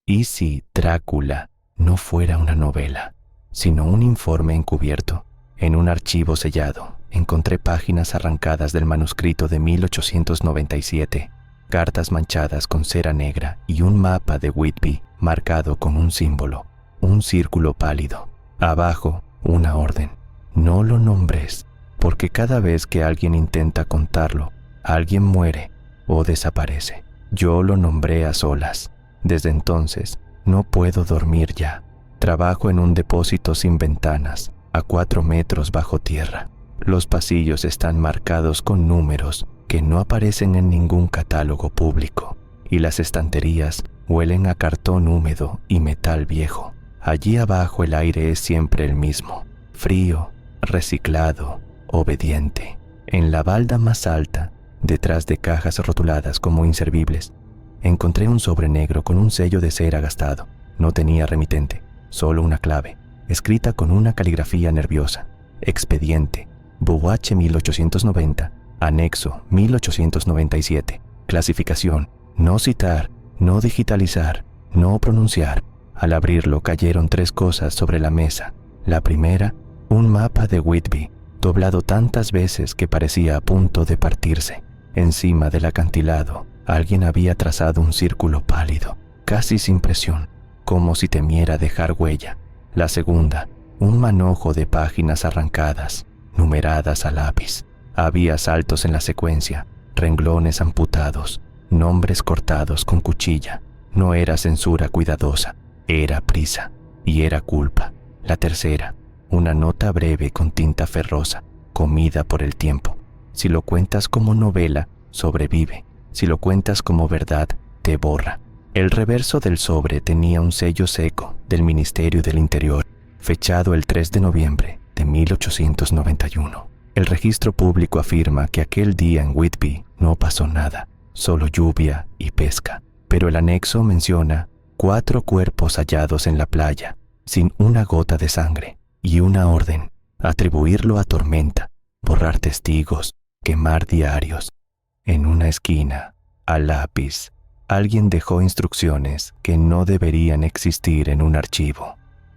¿Y si Drácula no fuera una novela, sino un informe encubierto? En un archivo sellado encontré páginas arrancadas del manuscrito de 1897, cartas manchadas con cera negra y un mapa de Whitby marcado con un símbolo, un círculo pálido. Abajo, una orden: no lo nombres, porque cada vez que alguien intenta contarlo, alguien muere o desaparece. Yo lo nombré a solas. Desde entonces, no puedo dormir ya. Trabajo en un depósito sin ventanas, a 4 metros bajo tierra. Los pasillos están marcados con números que no aparecen en ningún catálogo público, y las estanterías huelen a cartón húmedo y metal viejo. Allí abajo el aire es siempre el mismo, frío, reciclado, obediente. En la balda más alta, detrás de cajas rotuladas como inservibles, encontré un sobre negro con un sello de cera gastado. No tenía remitente, solo una clave, escrita con una caligrafía nerviosa: expediente, Bouache 1890, anexo 1897, clasificación: no citar, no digitalizar, no pronunciar. Al abrirlo cayeron 3 cosas sobre la mesa. La primera, un mapa de Whitby, doblado tantas veces que parecía a punto de partirse. Encima del acantilado, alguien había trazado un círculo pálido, casi sin presión, como si temiera dejar huella. La segunda, un manojo de páginas arrancadas, numeradas a lápiz. Había saltos en la secuencia, renglones amputados, nombres cortados con cuchilla. No era censura cuidadosa, era prisa y era culpa. La tercera, una nota breve con tinta ferrosa, comida por el tiempo. Si lo cuentas como novela, sobrevive. Si lo cuentas como verdad, te borra. El reverso del sobre tenía un sello seco del Ministerio del Interior, fechado el 3 de noviembre de 1891. El registro público afirma que aquel día en Whitby no pasó nada, solo lluvia y pesca. Pero el anexo menciona 4 cuerpos hallados en la playa, sin una gota de sangre, y una orden: atribuirlo a tormenta, borrar testigos, quemar diarios. En una esquina, a lápiz, alguien dejó instrucciones que no deberían existir en un archivo.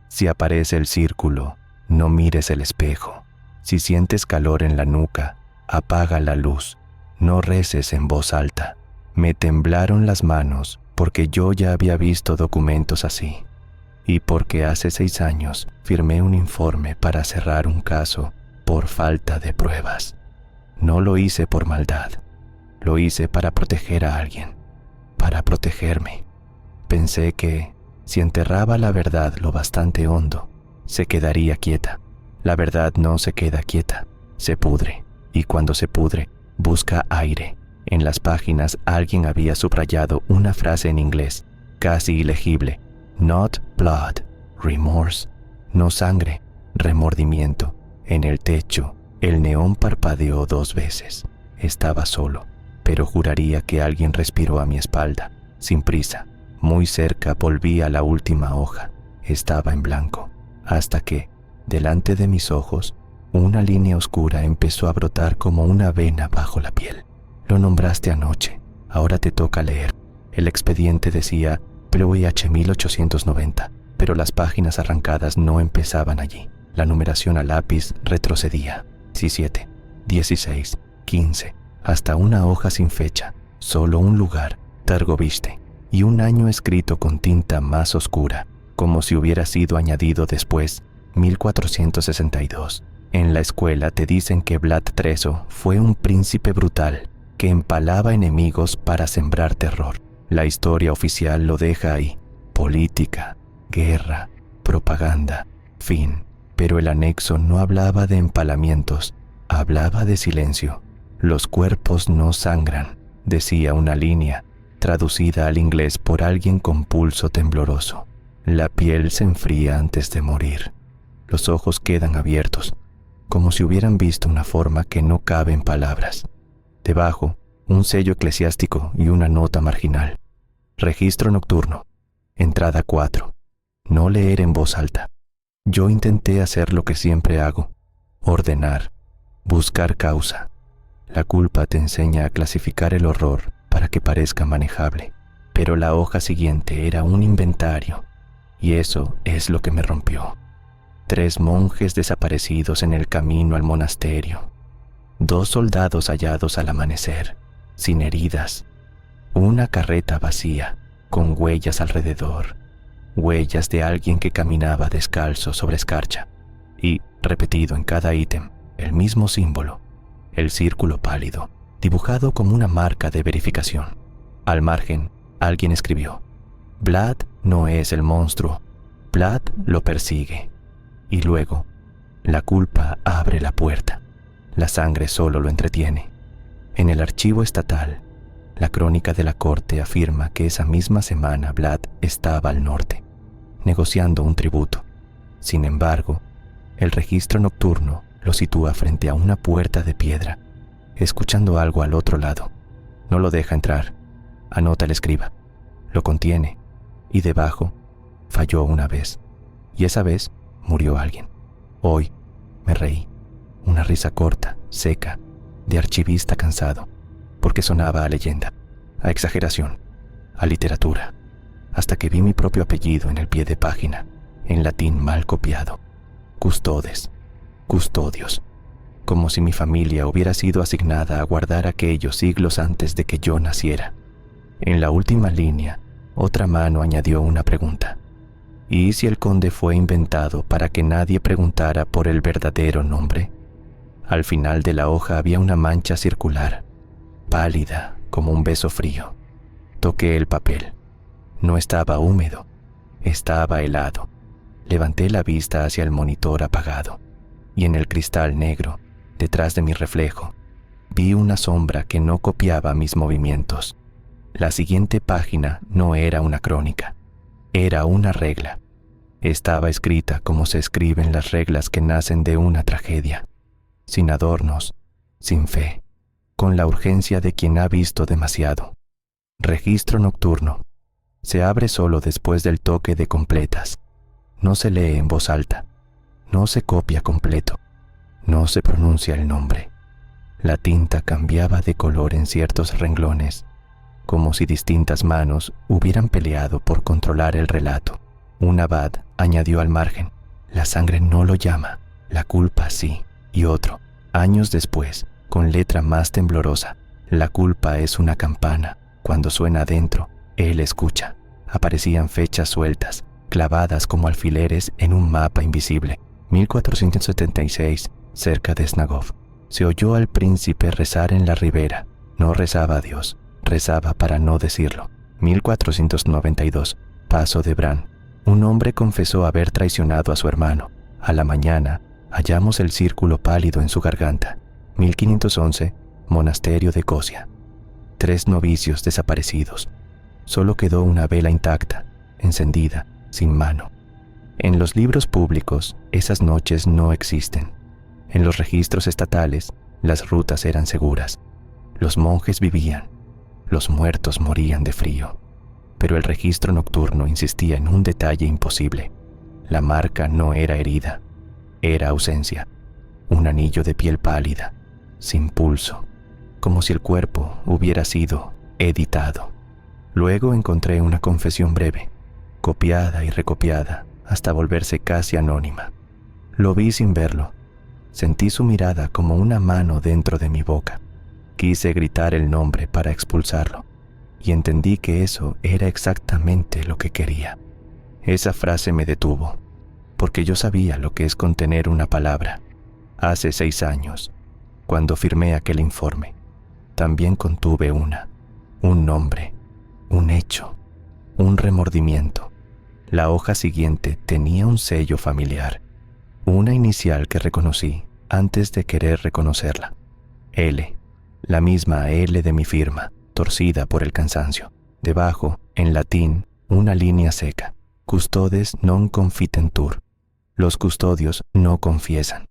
Si aparece el círculo, no mires el espejo. Si sientes calor en la nuca, apaga la luz. No reces en voz alta. Me temblaron las manos porque yo ya había visto documentos así, y porque hace 6 años firmé un informe para cerrar un caso por falta de pruebas. No lo hice por maldad. Lo hice para proteger a alguien, para protegerme. Pensé que, si enterraba la verdad lo bastante hondo, se quedaría quieta. La verdad no se queda quieta, se pudre, y cuando se pudre, busca aire. En las páginas alguien había subrayado una frase en inglés, casi ilegible: not blood, remorse. No sangre, remordimiento. En el techo, el neón parpadeó 2 veces. Estaba solo, pero juraría que alguien respiró a mi espalda, sin prisa. Muy cerca volví a la última hoja. Estaba en blanco, hasta que, delante de mis ojos, una línea oscura empezó a brotar como una vena bajo la piel. Lo nombraste anoche, ahora te toca leer. El expediente decía PLUIH 1890, pero las páginas arrancadas no empezaban allí. La numeración a lápiz retrocedía: 17, 16, 15, hasta una hoja sin fecha, solo un lugar, Targoviste, y un año escrito con tinta más oscura, como si hubiera sido añadido después, 1462. En la escuela te dicen que Vlad Treso fue un príncipe brutal que empalaba enemigos para sembrar terror. La historia oficial lo deja ahí: política, guerra, propaganda, fin. Pero el anexo no hablaba de empalamientos, hablaba de silencio. Los cuerpos no sangran, decía una línea, traducida al inglés por alguien con pulso tembloroso. La piel se enfría antes de morir. Los ojos quedan abiertos, como si hubieran visto una forma que no cabe en palabras. Debajo, un sello eclesiástico y una nota marginal: registro nocturno, entrada 4. No leer en voz alta. Yo intenté hacer lo que siempre hago: ordenar, buscar causa. La culpa te enseña a clasificar el horror para que parezca manejable, pero la hoja siguiente era un inventario, y eso es lo que me rompió. 3 monjes desaparecidos en el camino al monasterio, 2 soldados hallados al amanecer, sin heridas, una carreta vacía, con huellas alrededor, huellas de alguien que caminaba descalzo sobre escarcha, y, repetido en cada ítem, el mismo símbolo, el círculo pálido, dibujado como una marca de verificación. Al margen, alguien escribió: Vlad no es el monstruo, Vlad lo persigue. Y luego, la culpa abre la puerta, la sangre solo lo entretiene. En el archivo estatal, la crónica de la corte afirma que esa misma semana Vlad estaba al norte, negociando un tributo. Sin embargo, el registro nocturno lo sitúa frente a una puerta de piedra, escuchando algo al otro lado. No lo deja entrar, anota el escriba. Lo contiene, y debajo, falló una vez, y esa vez murió alguien. Hoy me reí, una risa corta, seca, de archivista cansado, porque sonaba a leyenda, a exageración, a literatura, hasta que vi mi propio apellido en el pie de página, en latín mal copiado. Custodes, custodios, como si mi familia hubiera sido asignada a guardar aquellos siglos antes de que yo naciera. En la última línea, otra mano añadió una pregunta. ¿Y si el conde fue inventado para que nadie preguntara por el verdadero nombre? Al final de la hoja había una mancha circular, pálida como un beso frío. Toqué el papel. No estaba húmedo, estaba helado. Levanté la vista hacia el monitor apagado, y en el cristal negro, detrás de mi reflejo, vi una sombra que no copiaba mis movimientos. La siguiente página no era una crónica, era una regla. Estaba escrita como se escriben las reglas que nacen de una tragedia, sin adornos, sin fe, con la urgencia de quien ha visto demasiado. Registro nocturno. Se abre solo después del toque de completas. No se lee en voz alta, no se copia completo, no se pronuncia el nombre. La tinta cambiaba de color en ciertos renglones, como si distintas manos hubieran peleado por controlar el relato. Un abad añadió al margen: la sangre no lo llama, la culpa sí. Y otro, años después, con letra más temblorosa: la culpa es una campana, cuando suena adentro, él escucha. Aparecían fechas sueltas, clavadas como alfileres en un mapa invisible. 1476, cerca de Snagov. Se oyó al príncipe rezar en la ribera. No rezaba a Dios, rezaba para no decirlo. 1492, paso de Bran. Un hombre confesó haber traicionado a su hermano. A la mañana, hallamos el círculo pálido en su garganta. 1511, monasterio de Cosia. 3 novicios desaparecidos. Solo quedó una vela intacta, encendida, sin mano. En los libros públicos, esas noches no existen. En los registros estatales, las rutas eran seguras. Los monjes vivían, los muertos morían de frío. Pero el registro nocturno insistía en un detalle imposible. La marca no era herida, era ausencia. Un anillo de piel pálida, sin pulso, como si el cuerpo hubiera sido editado. Luego encontré una confesión breve, copiada y recopiada hasta volverse casi anónima. Lo vi sin verlo. Sentí su mirada como una mano dentro de mi boca. Quise gritar el nombre para expulsarlo, y entendí que eso era exactamente lo que quería. Esa frase me detuvo, porque yo sabía lo que es contener una palabra. Hace 6 años, cuando firmé aquel informe, también contuve un nombre, un hecho, un remordimiento. La hoja siguiente tenía un sello familiar, una inicial que reconocí antes de querer reconocerla. L, la misma L de mi firma, torcida por el cansancio. Debajo, en latín, una línea seca: Custodes non confitentur. Los custodios no confiesan.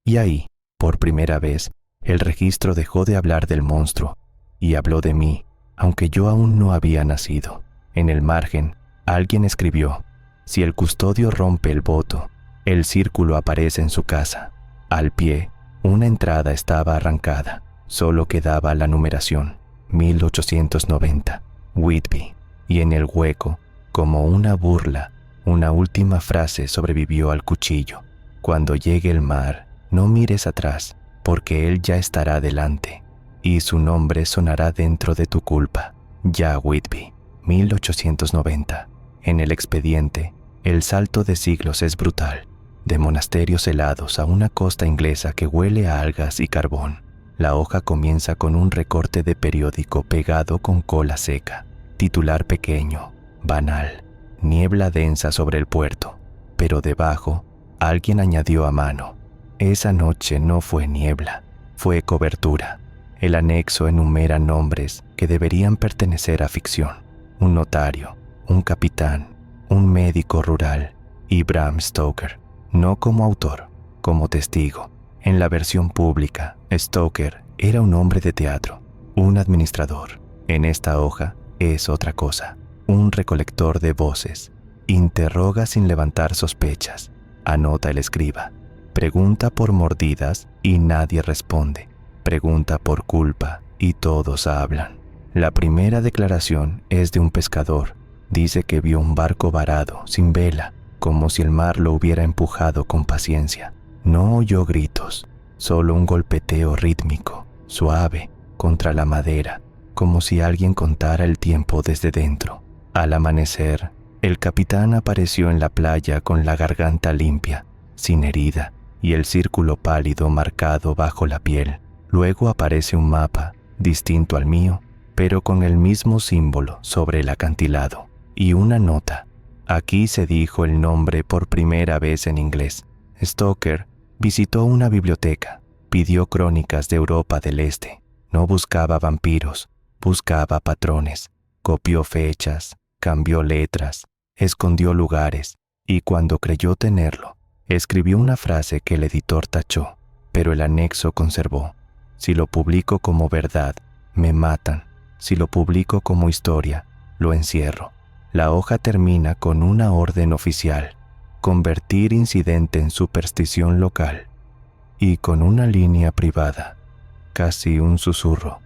Y ahí, por primera vez, el registro dejó de hablar del monstruo y habló de mí, aunque yo aún no había nacido. En el margen, alguien escribió: si el custodio rompe el voto, el círculo aparece en su casa. Al pie, una entrada estaba arrancada. Solo quedaba la numeración: 1890, Whitby. y en el hueco, como una burla, una última frase sobrevivió al cuchillo. Cuando llegue el mar, no mires atrás, porque él ya estará delante, y su nombre sonará dentro de tu culpa. Ya Whitby, 1890. En el expediente, el salto de siglos es brutal, de monasterios helados a una costa inglesa que huele a algas y carbón. La hoja comienza con un recorte de periódico pegado con cola seca, titular pequeño, banal, niebla densa sobre el puerto, pero debajo alguien añadió a mano: esa noche no fue niebla, fue cobertura. El anexo enumera nombres que deberían pertenecer a ficción: un notario, un capitán, un médico rural y Bram Stoker, no como autor, como testigo. En la versión pública, Stoker era un hombre de teatro, un administrador. En esta hoja es otra cosa: un recolector de voces. Interroga sin levantar sospechas, anota el escriba. Pregunta por mordidas y nadie responde. Pregunta por culpa y todos hablan. La primera declaración es de un pescador. Dice que vio un barco varado, sin vela, como si el mar lo hubiera empujado con paciencia. No oyó gritos, solo un golpeteo rítmico, suave, contra la madera, como si alguien contara el tiempo desde dentro. Al amanecer, el capitán apareció en la playa con la garganta limpia, sin herida, y el círculo pálido marcado bajo la piel. Luego aparece un mapa, distinto al mío, pero con el mismo símbolo sobre el acantilado, y una nota. Aquí se dijo el nombre por primera vez en inglés. Stoker visitó una biblioteca, pidió crónicas de Europa del Este. No buscaba vampiros, buscaba patrones. Copió fechas, cambió letras, escondió lugares, y cuando creyó tenerlo, escribió una frase que el editor tachó, pero el anexo conservó: si lo publico como verdad, me matan. Si lo publico como historia, lo encierro. La hoja termina con una orden oficial: convertir incidente en superstición local, y con una línea privada, casi un susurro,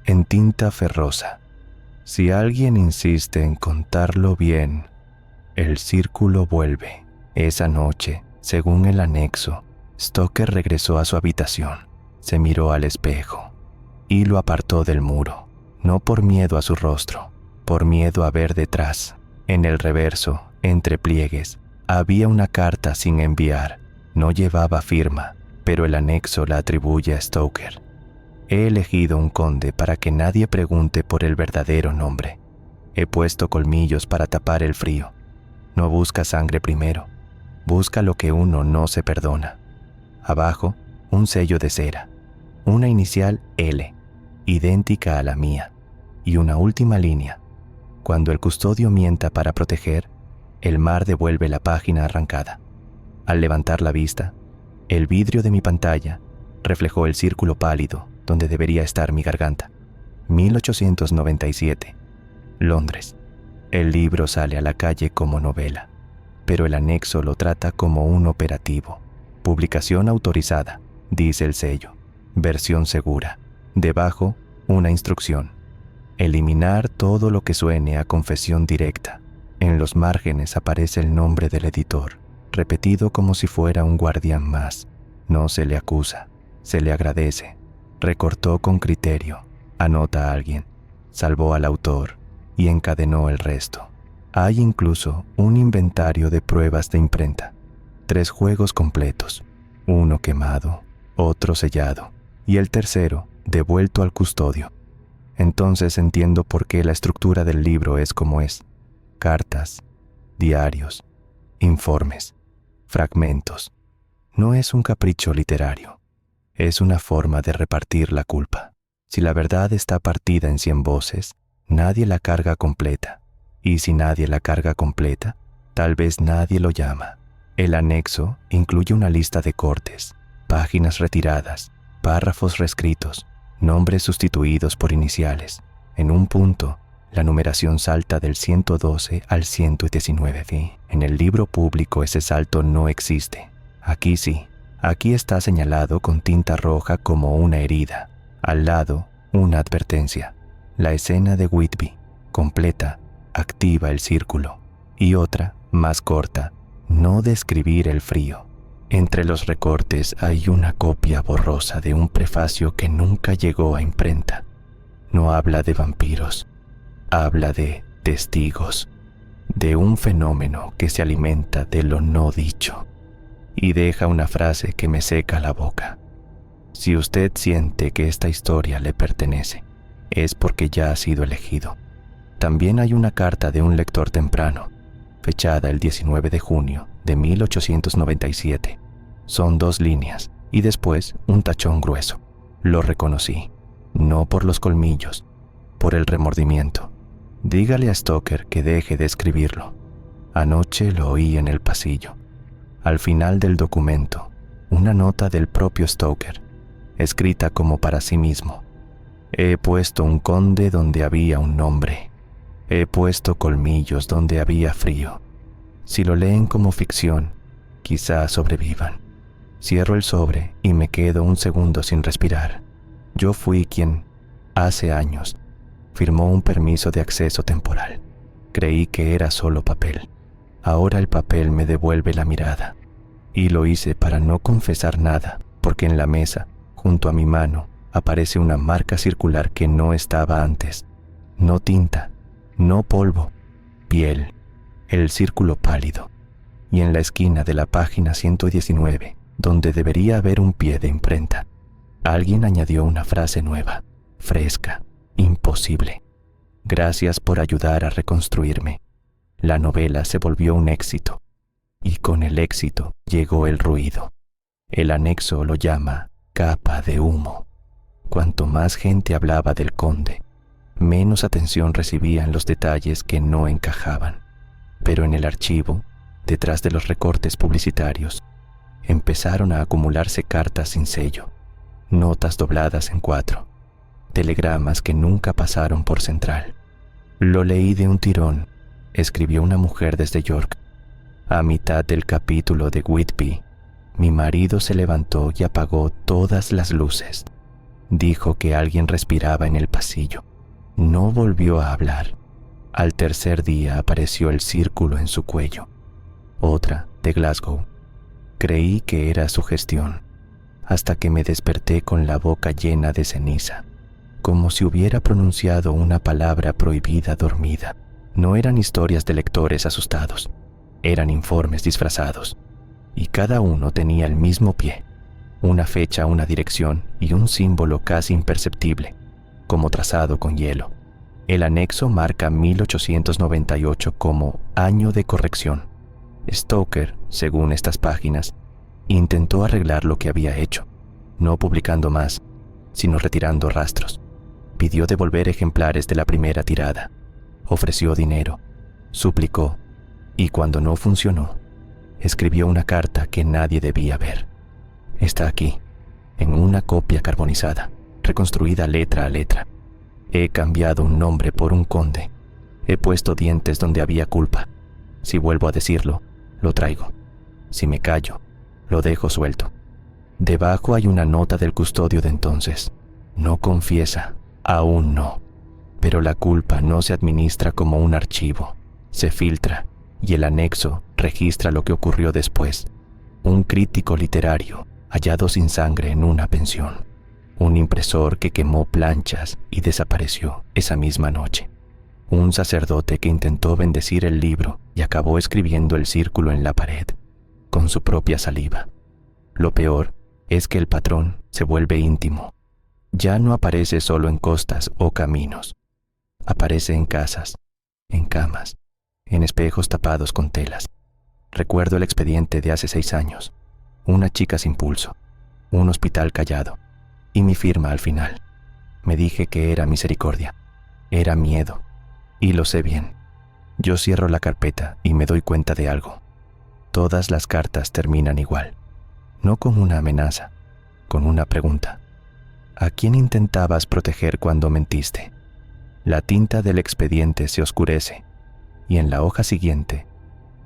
en tinta ferrosa: si alguien insiste en contarlo bien, el círculo vuelve. Esa noche, según el anexo, Stoker regresó a su habitación, se miró al espejo y lo apartó del muro, no por miedo a su rostro, por miedo a ver detrás. En el reverso, entre pliegues, había una carta sin enviar. No llevaba firma, pero el anexo la atribuye a Stoker. He elegido un conde para que nadie pregunte por el verdadero nombre. He puesto colmillos para tapar el frío. No busca sangre primero, busca lo que uno no se perdona. Abajo, un sello de cera, una inicial L, idéntica a la mía, y una última línea: cuando el custodio mienta para proteger, el mar devuelve la página arrancada. Al levantar la vista, el vidrio de mi pantalla reflejó el círculo pálido donde debería estar mi garganta. 1897, Londres. El libro sale a la calle como novela, pero el anexo lo trata como un operativo. Publicación autorizada, dice el sello. Versión segura. Debajo, una instrucción: eliminar todo lo que suene a confesión directa. En los márgenes aparece el nombre del editor, repetido como si fuera un guardián más. No se le acusa, se le agradece. Recortó con criterio, anota a alguien, salvó al autor y encadenó el resto. Hay incluso un inventario de pruebas de imprenta. 3 juegos completos, uno quemado, otro sellado y el tercero devuelto al custodio. Entonces entiendo por qué la estructura del libro es como es: cartas, diarios, informes, fragmentos. No es un capricho literario, es una forma de repartir la culpa. Si la verdad está partida en 100 voces, nadie la carga completa, y si nadie la carga completa, tal vez nadie lo llama. El anexo incluye una lista de cortes, páginas retiradas, párrafos reescritos, nombres sustituidos por iniciales. En un punto, la numeración salta del 112 al 119. En el libro público ese salto no existe. Aquí sí. Aquí está señalado con tinta roja como una herida. Al lado, una advertencia: la escena de Whitby, completa, activa el círculo, y otra, más corta, no describir el frío. Entre los recortes hay una copia borrosa de un prefacio que nunca llegó a imprenta. No habla de vampiros, habla de testigos, de un fenómeno que se alimenta de lo no dicho, y deja una frase que me seca la boca. Si usted siente que esta historia le pertenece, es porque ya ha sido elegido. También hay una carta de un lector temprano, fechada el 19 de junio de 1897. Son 2 líneas y después un tachón grueso. Lo reconocí, no por los colmillos, por el remordimiento. Dígale a Stoker que deje de escribirlo. Anoche lo oí en el pasillo. Al final del documento, una nota del propio Stoker, escrita como para sí mismo. He puesto un conde donde había un nombre. He puesto colmillos donde había frío. Si lo leen como ficción, quizá sobrevivan. Cierro el sobre y me quedo un segundo sin respirar. Yo fui quien, hace años, firmó un permiso de acceso temporal. Creí que era solo papel. Ahora el papel me devuelve la mirada. Y lo hice para no confesar nada, porque en la mesa, junto a mi mano, aparece una marca circular que no estaba antes. No tinta, no polvo, piel, el círculo pálido. Y en la esquina de la página 119, donde debería haber un pie de imprenta, alguien añadió una frase nueva, fresca, imposible. Gracias por ayudar a reconstruirme. La novela se volvió un éxito, y con el éxito llegó el ruido. El anexo lo llama capa de humo. Cuanto más gente hablaba del conde, menos atención recibían los detalles que no encajaban. Pero en el archivo, detrás de los recortes publicitarios, empezaron a acumularse cartas sin sello, notas dobladas en 4, telegramas que nunca pasaron por central. Lo leí de un tirón, escribió una mujer desde York. A mitad del capítulo de Whitby, mi marido se levantó y apagó todas las luces. Dijo que alguien respiraba en el pasillo. No volvió a hablar. Al tercer día apareció el círculo en su cuello. Otra, de Glasgow. Creí que era sugestión, hasta que me desperté con la boca llena de ceniza, como si hubiera pronunciado una palabra prohibida dormida. No eran historias de lectores asustados, eran informes disfrazados, y cada uno tenía el mismo pie, una fecha, una dirección y un símbolo casi imperceptible, como trazado con hielo. El anexo marca 1898 como año de corrección. Stoker, según estas páginas, intentó arreglar lo que había hecho, no publicando más, sino retirando rastros. Pidió devolver ejemplares de la primera tirada, ofreció dinero, suplicó, y cuando no funcionó, escribió una carta que nadie debía ver. Está aquí, en una copia carbonizada, reconstruida letra a letra. He cambiado un nombre por un conde. He puesto dientes donde había culpa. Si vuelvo a decirlo, lo traigo. Si me callo, lo dejo suelto. Debajo hay una nota del custodio de entonces. No confiesa, aún no. Pero la culpa no se administra como un archivo. Se filtra, y el anexo registra lo que ocurrió después. Un crítico literario hallado sin sangre en una pensión. Un impresor que quemó planchas y desapareció esa misma noche. Un sacerdote que intentó bendecir el libro y acabó escribiendo el círculo en la pared, con su propia saliva. Lo peor es que el patrón se vuelve íntimo. Ya no aparece solo en costas o caminos. Aparece en casas, en camas, en espejos tapados con telas. Recuerdo el expediente de hace 6 años. Una chica sin pulso, un hospital callado, y mi firma al final. Me dije que era misericordia, era miedo, y lo sé bien. Yo cierro la carpeta y me doy cuenta de algo. Todas las cartas terminan igual, no con una amenaza, con una pregunta. ¿A quién intentabas proteger cuando mentiste? La tinta del expediente se oscurece, y en la hoja siguiente,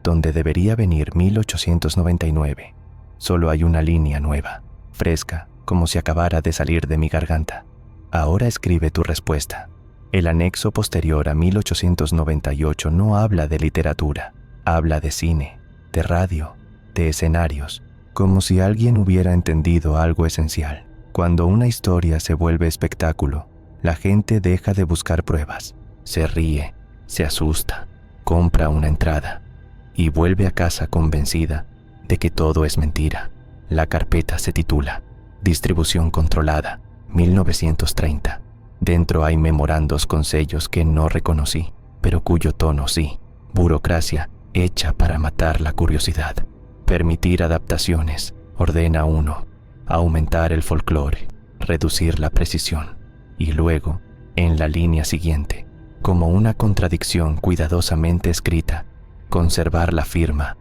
donde debería venir 1899, solo hay una línea nueva, fresca, como si acabara de salir de mi garganta. Ahora escribe tu respuesta. El anexo posterior a 1898 no habla de literatura, habla de cine, de radio, de escenarios, como si alguien hubiera entendido algo esencial. Cuando una historia se vuelve espectáculo, la gente deja de buscar pruebas, se ríe, se asusta, compra una entrada y vuelve a casa convencida de que todo es mentira. La carpeta se titula Distribución controlada, 1930. Dentro hay memorandos con sellos que no reconocí, pero cuyo tono sí. Burocracia hecha para matar la curiosidad. Permitir adaptaciones, ordena uno. Aumentar el folclore, reducir la precisión. Y luego, en la línea siguiente, como una contradicción cuidadosamente escrita, conservar la firma,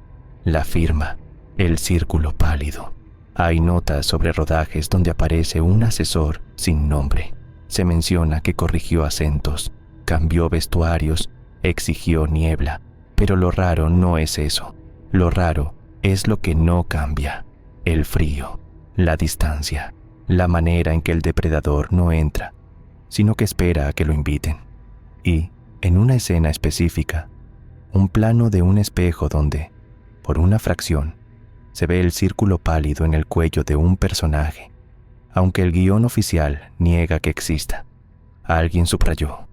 el círculo pálido. Hay notas sobre rodajes donde aparece un asesor sin nombre. Se menciona que corrigió acentos, cambió vestuarios, exigió niebla, pero lo raro no es eso. Lo raro es lo que no cambia: el frío, la distancia, la manera en que el depredador no entra, sino que espera a que lo inviten. Y, en una escena específica, un plano de un espejo donde, por una fracción, se ve el círculo pálido en el cuello de un personaje, aunque el guión oficial niega que exista. Alguien subrayó: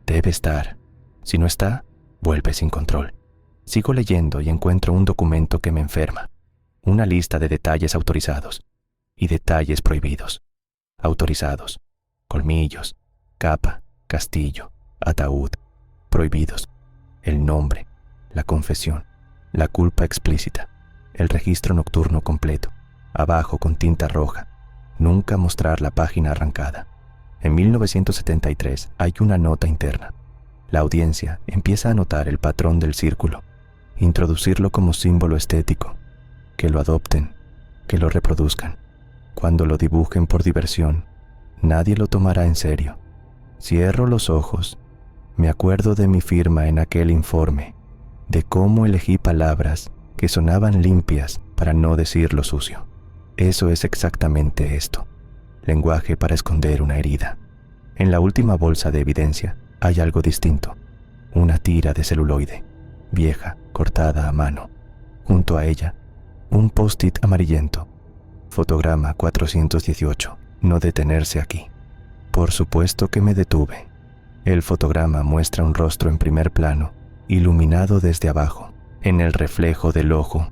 debe estar. Si no está, vuelve sin control. Sigo leyendo y encuentro un documento que me enferma. Una lista de detalles autorizados y detalles prohibidos. Autorizados: colmillos, capa, castillo, ataúd. Prohibidos: el nombre, la confesión, la culpa explícita, el registro nocturno completo. Abajo con tinta roja: nunca mostrar la página arrancada. En 1973 hay una nota interna. La audiencia empieza a notar el patrón del círculo, introducirlo como símbolo estético, que lo adopten, que lo reproduzcan. Cuando lo dibujen por diversión, nadie lo tomará en serio. Cierro los ojos, me acuerdo de mi firma en aquel informe, de cómo elegí palabras que sonaban limpias para no decir lo sucio. Eso es exactamente esto: lenguaje para esconder una herida. En la última bolsa de evidencia hay algo distinto: una tira de celuloide, vieja, cortada a mano. Junto a ella, un post-it amarillento: fotograma 418, no detenerse aquí. Por supuesto que me detuve. El fotograma muestra un rostro en primer plano, iluminado desde abajo. En el reflejo del ojo,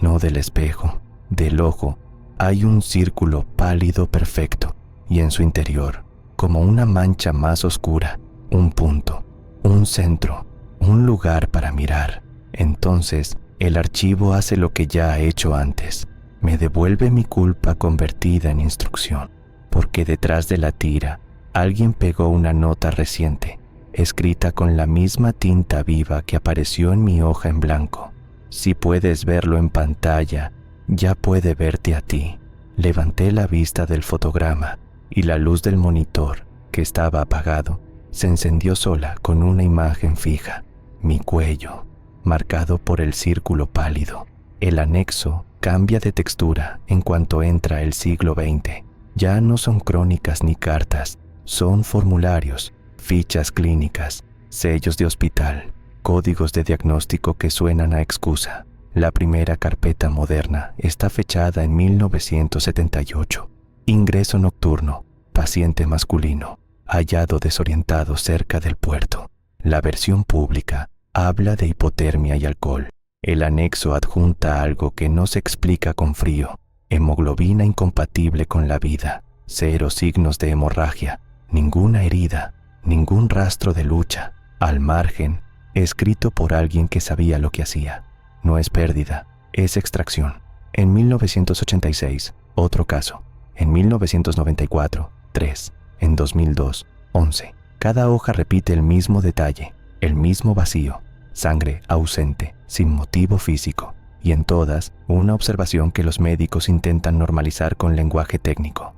no del espejo, del ojo, hay un círculo pálido perfecto, y en su interior, como una mancha más oscura, un punto, un centro, un lugar para mirar. Entonces, el archivo hace lo que ya ha hecho antes: me devuelve mi culpa convertida en instrucción, porque detrás de la tira alguien pegó una nota reciente, escrita con la misma tinta viva que apareció en mi hoja en blanco. Si puedes verlo en pantalla, ya puede verte a ti. Levanté la vista del fotograma y la luz del monitor, que estaba apagado, se encendió sola con una imagen fija: mi cuello, marcado por el círculo pálido. El anexo cambia de textura en cuanto entra el siglo XX. Ya no son crónicas ni cartas, son formularios, fichas clínicas, sellos de hospital, códigos de diagnóstico que suenan a excusa. La primera carpeta moderna está fechada en 1978. Ingreso nocturno, paciente masculino, hallado desorientado cerca del puerto. La versión pública habla de hipotermia y alcohol. El anexo adjunta algo que no se explica con frío: hemoglobina incompatible con la vida, 0 signos de hemorragia, ninguna herida, ningún rastro de lucha. Al margen, escrito por alguien que sabía lo que hacía: no es pérdida, es extracción. En 1986, otro caso. En 1994, 3. En 2002, 11. Cada hoja repite el mismo detalle, el mismo vacío: sangre ausente, sin motivo físico. Y en todas, una observación que los médicos intentan normalizar con lenguaje técnico: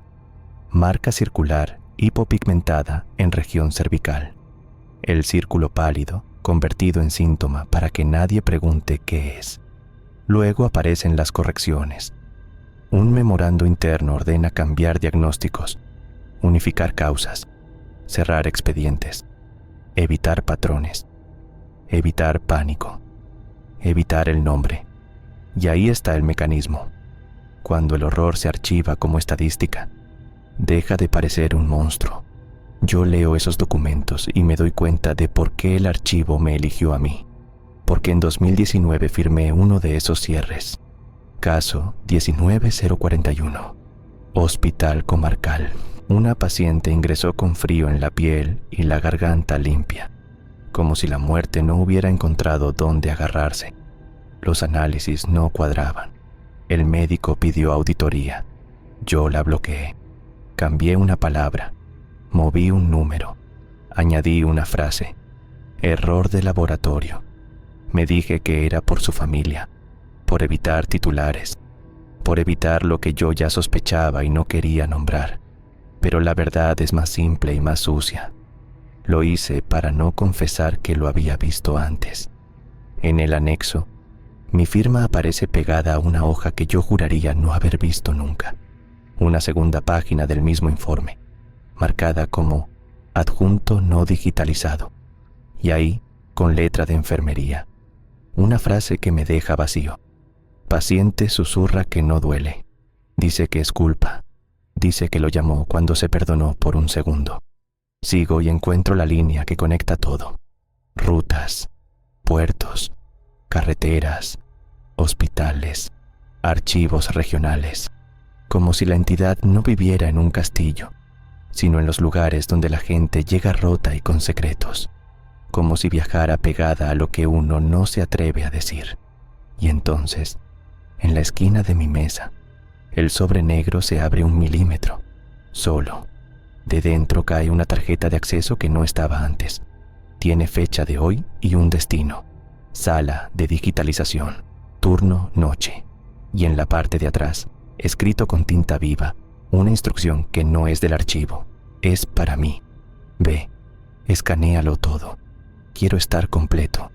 marca circular hipopigmentada en región cervical. El círculo pálido, convertido en síntoma para que nadie pregunte qué es. Luego aparecen las correcciones. Un memorando interno ordena cambiar diagnósticos, unificar causas, cerrar expedientes. evitar patrones, evitar pánico, evitar el nombre. Y ahí está el mecanismo. Cuando el horror se archiva como estadística, deja de parecer un monstruo. Yo leo esos documentos y me doy cuenta de por qué el archivo me eligió a mí. Porque en 2019 firmé uno de esos cierres. Caso 19041. Hospital Comarcal. Una paciente ingresó con frío en la piel y la garganta limpia, como si la muerte no hubiera encontrado dónde agarrarse. Los análisis no cuadraban. El médico pidió auditoría. Yo la bloqueé. Cambié una palabra. Moví un número. Añadí una frase. Error de laboratorio. Me dije que era por su familia, por evitar titulares, por evitar lo que yo ya sospechaba y no quería nombrar. Pero la verdad es más simple y más sucia. Lo hice para no confesar que lo había visto antes. En el anexo, mi firma aparece pegada a una hoja que yo juraría no haber visto nunca. Una segunda página del mismo informe, marcada como adjunto no digitalizado. Y ahí, con letra de enfermería, una frase que me deja vacío. Paciente susurra que no duele. Dice que es culpa. Dice que lo llamó cuando se perdonó por un segundo. Sigo y encuentro la línea que conecta todo. Rutas, puertos, carreteras, hospitales, archivos regionales. Como si la entidad no viviera en un castillo, sino en los lugares donde la gente llega rota y con secretos. Como si viajara pegada a lo que uno no se atreve a decir. Y entonces, en la esquina de mi mesa, el sobre negro se abre 1 milímetro, solo. De dentro cae una tarjeta de acceso que no estaba antes. Tiene fecha de hoy y un destino. Sala de digitalización, turno noche. Y en la parte de atrás, escrito con tinta viva, una instrucción que no es del archivo, es para mí. Ve, escanéalo todo. Quiero estar completo.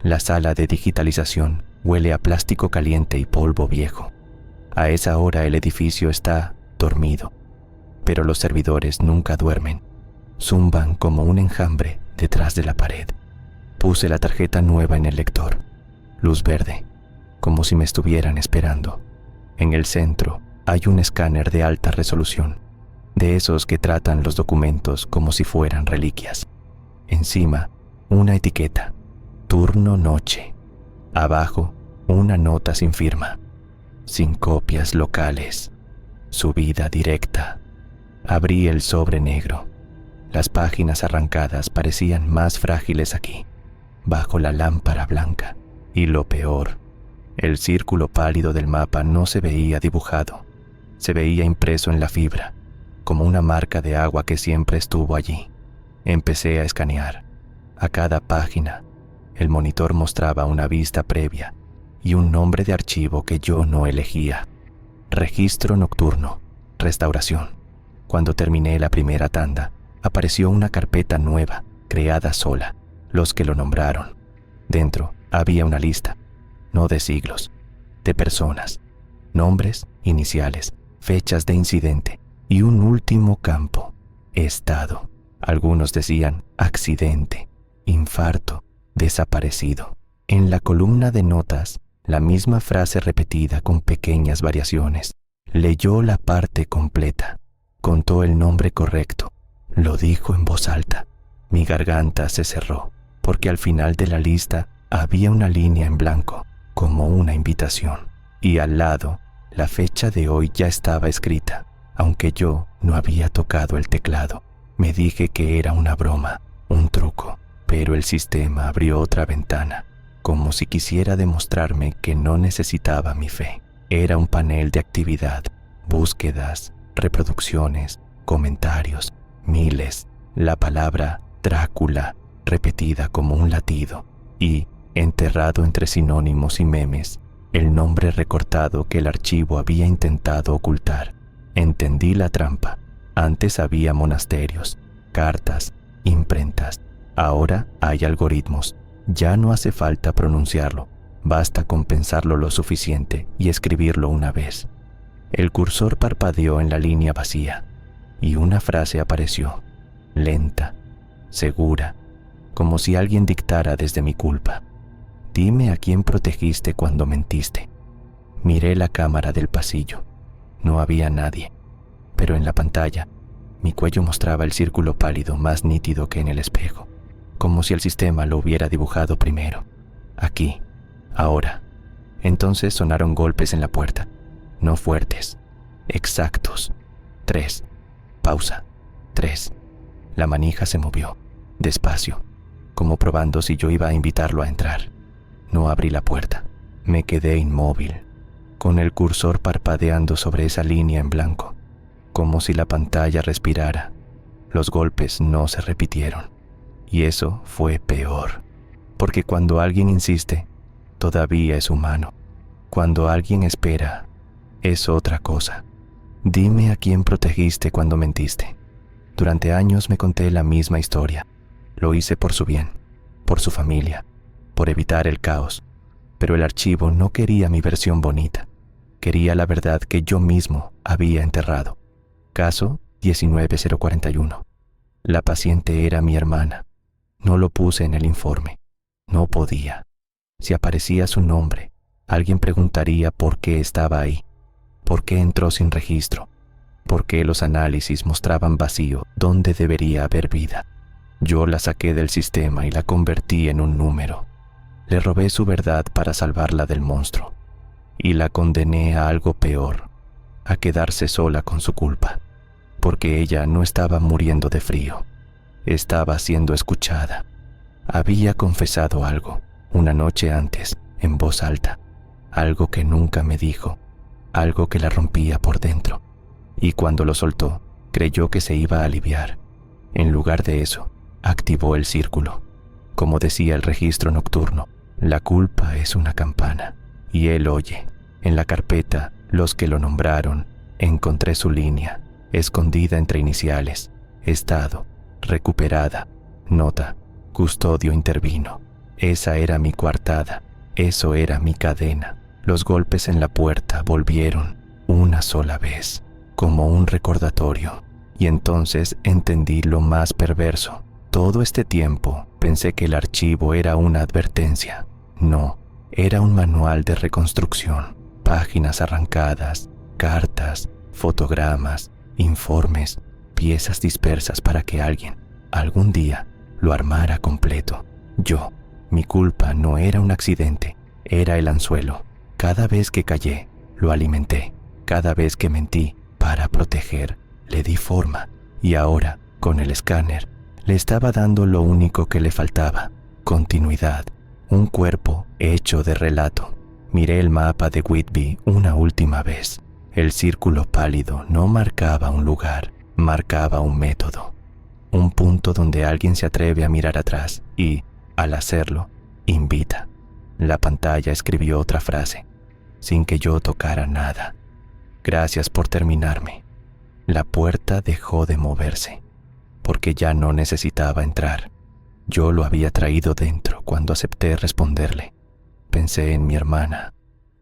La sala de digitalización huele a plástico caliente y polvo viejo. A esa hora el edificio está dormido, pero los servidores nunca duermen. Zumban como un enjambre detrás de la pared. Puse la tarjeta nueva en el lector. Luz verde, como si me estuvieran esperando. En el centro hay un escáner de alta resolución, de esos que tratan los documentos como si fueran reliquias. Encima, una etiqueta, turno noche. Abajo, una nota sin firma, sin copias locales, subida directa. Abrí el sobre negro. Las páginas arrancadas parecían más frágiles aquí, bajo la lámpara blanca. Y lo peor, el círculo pálido del mapa no se veía dibujado, se veía impreso en la fibra, como una marca de agua que siempre estuvo allí. Empecé a escanear. A cada página, el monitor mostraba una vista previa y un nombre de archivo que yo no elegía. Registro nocturno, restauración. Cuando terminé la primera tanda, apareció una carpeta nueva, creada sola, los que lo nombraron. Dentro había una lista, no de siglos, de personas, nombres, iniciales, fechas de incidente y un último campo, estado. Algunos decían accidente, infarto, desaparecido. En la columna de notas, la misma frase repetida con pequeñas variaciones. Leyó la parte completa, contó el nombre correcto, lo dijo en voz alta. Mi garganta se cerró, porque al final de la lista había una línea en blanco, como una invitación. Y al lado, la fecha de hoy ya estaba escrita, aunque yo no había tocado el teclado. Me dije que era una broma, un truco, pero el sistema abrió otra ventana, como si quisiera demostrarme que no necesitaba mi fe. Era un panel de actividad, búsquedas, reproducciones, comentarios, miles, la palabra Drácula repetida como un latido y, enterrado entre sinónimos y memes, el nombre recortado que el archivo había intentado ocultar. Entendí la trampa. Antes había monasterios, cartas, imprentas. Ahora hay algoritmos. Ya no hace falta pronunciarlo. Basta con pensarlo lo suficiente y escribirlo una vez. El cursor parpadeó en la línea vacía y una frase apareció, lenta, segura, como si alguien dictara desde mi culpa. Dime a quién protegiste cuando mentiste. Miré la cámara del pasillo. No había nadie, pero en la pantalla, mi cuello mostraba el círculo pálido más nítido que en el espejo, como si el sistema lo hubiera dibujado primero. Aquí, ahora. Entonces sonaron golpes en la puerta, no fuertes, exactos. 3. Pausa. 3. La manija se movió, despacio, como probando si yo iba a invitarlo a entrar. No abrí la puerta. Me quedé inmóvil, con el cursor parpadeando sobre esa línea en blanco, como si la pantalla respirara. Los golpes no se repitieron. Y eso fue peor, porque cuando alguien insiste, todavía es humano. Cuando alguien espera, es otra cosa. Dime a quién protegiste cuando mentiste. Durante años me conté la misma historia. Lo hice por su bien, por su familia, por evitar el caos. Pero el archivo no quería mi versión bonita. Quería la verdad que yo mismo había enterrado. Caso 19041. La paciente era mi hermana. No lo puse en el informe. No podía. Si aparecía su nombre, alguien preguntaría por qué estaba ahí. ¿Por qué entró sin registro? ¿Por qué los análisis mostraban vacío donde debería haber vida? Yo la saqué del sistema y la convertí en un número. Le robé su verdad para salvarla del monstruo. Y la condené a algo peor, a quedarse sola con su culpa. Porque ella no estaba muriendo de frío. Estaba siendo escuchada. Había confesado algo, una noche antes, en voz alta. Algo que nunca me dijo. Algo que la rompía por dentro. Y cuando lo soltó, creyó que se iba a aliviar. En lugar de eso, activó el círculo. Como decía el registro nocturno, la culpa es una campana. Y él oye. En la carpeta, los que lo nombraron, encontré su línea, escondida entre iniciales, estado, recuperada, nota, custodio intervino. Esa era mi coartada, eso era mi cadena. Los golpes en la puerta volvieron una sola vez, como un recordatorio. Y entonces entendí lo más perverso. Todo este tiempo pensé que el archivo era una advertencia. No, era un manual de reconstrucción. Páginas arrancadas, cartas, fotogramas, informes, piezas dispersas para que alguien, algún día, lo armara completo. Mi culpa no era un accidente, era el anzuelo. Cada vez que callé, lo alimenté. Cada vez que mentí, para proteger, le di forma. Y ahora, con el escáner, le estaba dando lo único que le faltaba: continuidad, un cuerpo hecho de relato. Miré el mapa de Whitby una última vez. El círculo pálido no marcaba un lugar, marcaba un método. Un punto donde alguien se atreve a mirar atrás y, al hacerlo, invita. La pantalla escribió otra frase, sin que yo tocara nada. Gracias por terminarme. La puerta dejó de moverse, porque ya no necesitaba entrar. Yo lo había traído dentro cuando acepté responderle. Pensé en mi hermana,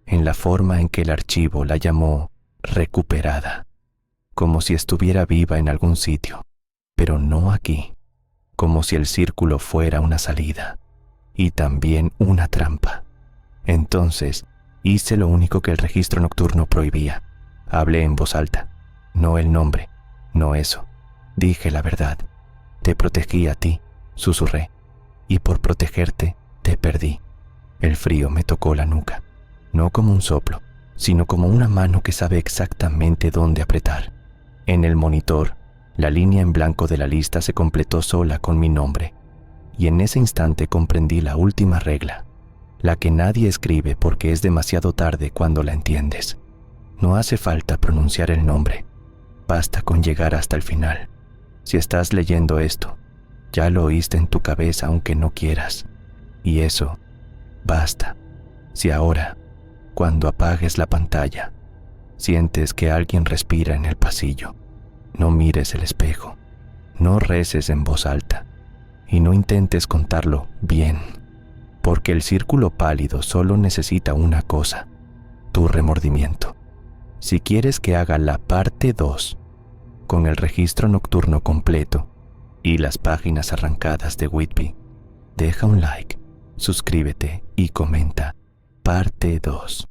en la forma en que el archivo la llamó recuperada, como si estuviera viva en algún sitio, pero no aquí, como si el círculo fuera una salida y también una trampa. Entonces hice lo único que el registro nocturno prohibía. Hablé en voz alta, no el nombre, no eso. Dije la verdad. Te protegí a ti, susurré, y por protegerte te perdí. El frío me tocó la nuca, no como un soplo, sino como una mano que sabe exactamente dónde apretar. En el monitor, la línea en blanco de la lista se completó sola con mi nombre, y en ese instante comprendí la última regla, la que nadie escribe porque es demasiado tarde cuando la entiendes. No hace falta pronunciar el nombre, basta con llegar hasta el final. Si estás leyendo esto, ya lo oíste en tu cabeza aunque no quieras, y eso basta. Si ahora, cuando apagues la pantalla, sientes que alguien respira en el pasillo, no mires el espejo, no reces en voz alta y no intentes contarlo bien, porque el círculo pálido solo necesita una cosa: tu remordimiento. Si quieres que haga la parte 2, con el registro nocturno completo y las páginas arrancadas de Whitby, Deja un like, suscríbete y comenta. Parte 2.